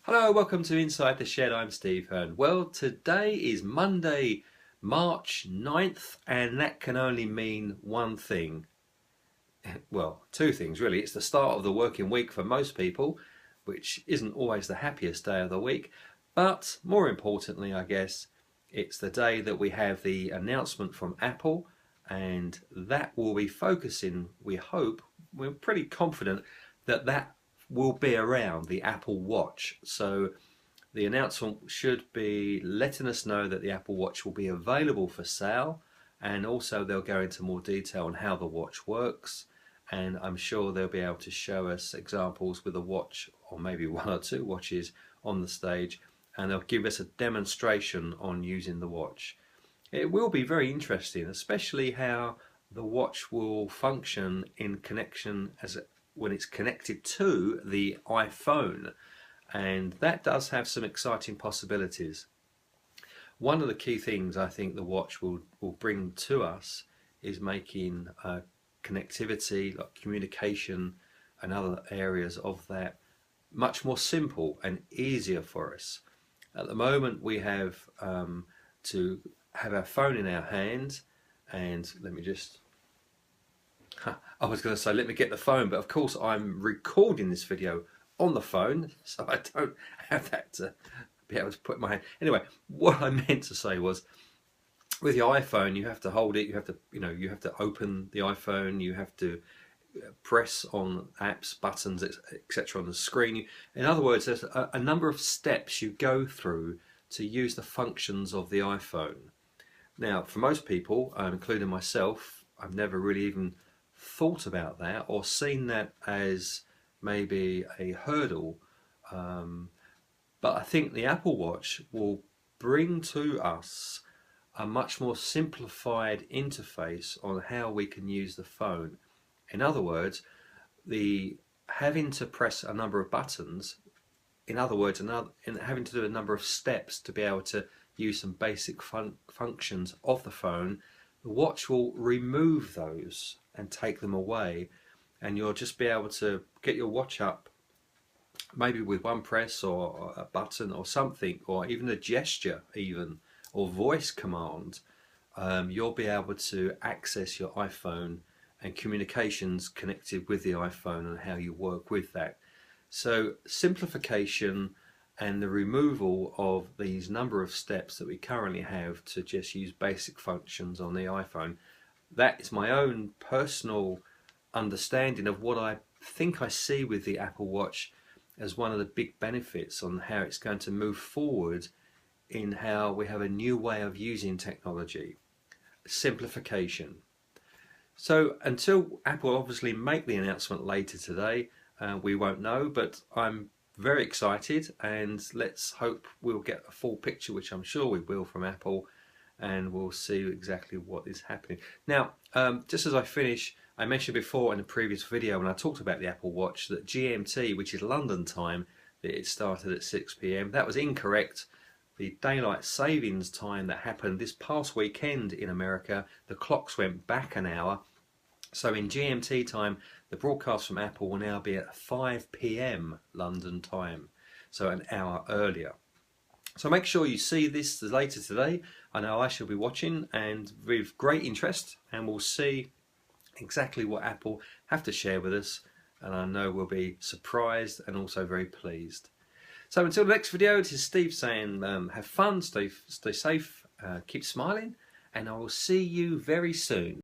Hello, welcome to Inside the Shed. I'm Steve Hearn. Well, today is Monday, March 9th, and that can only mean one thing. Well, two things really. It's the start of the working week for most people, which isn't always the happiest day of the week. But more importantly, I guess, it's the day that we have the announcement from Apple, and that will be focusing, we hope, we're pretty confident that will be around the Apple Watch. So the announcement should be letting us know that the Apple Watch will be available for sale, and also they'll go into more detail on how the watch works, and I'm sure they'll be able to show us examples with a watch or maybe one or two watches on the stage, and they'll give us a demonstration on using the watch. It will be very interesting, especially how the watch will function in connection when it's connected to the iPhone, and that does have some exciting possibilities. One of the key things I think the watch will bring to us is making connectivity, like communication and other areas of that, much more simple and easier for us. At the moment we have to have our phone in our hands, and let me just I was going to say let me get the phone, but of course I'm recording this video on the phone, so I don't have that to be able to put in my hand. Anyway, what I meant to say was, with your iPhone you have to hold it, you have to open the iPhone, you have to press on apps, buttons, etc. on the screen. In other words, there's a number of steps you go through to use the functions of the iPhone. Now, for most people, including myself, I've never really even thought about that or seen that as maybe a hurdle, but I think the Apple Watch will bring to us a much more simplified interface on how we can use the phone. In other words, the having to press a number of buttons, in other words, having to do a number of steps to be able to use some basic functions of the phone, the watch will remove those and take them away, and you'll just be able to get your watch up maybe with one press or a button or something, or even a gesture even, or voice command. You'll be able to access your iPhone and communications connected with the iPhone and how you work with that. So simplification and the removal of these number of steps that we currently have to just use basic functions on the iPhone, that is my own personal understanding of what I think I see with the Apple Watch as one of the big benefits on how it's going to move forward in how we have a new way of using technology. Simplification. So until Apple obviously make the announcement later today, we won't know, but I'm very excited, and let's hope we'll get a full picture, which I'm sure we will, from Apple, and we'll see exactly what is happening. Now, just as I finish, I mentioned before in a previous video when I talked about the Apple Watch that GMT, which is London time, that it started at 6 p.m. That was incorrect. The daylight savings time that happened this past weekend in America, the clocks went back an hour. So in GMT time, the broadcast from Apple will now be at 5 p.m. London time, so an hour earlier. So make sure you see this later today. I know I shall be watching, and with great interest, and we'll see exactly what Apple have to share with us, and I know we'll be surprised and also very pleased. So until the next video, this is Steve saying have fun, stay safe, keep smiling, and I will see you very soon.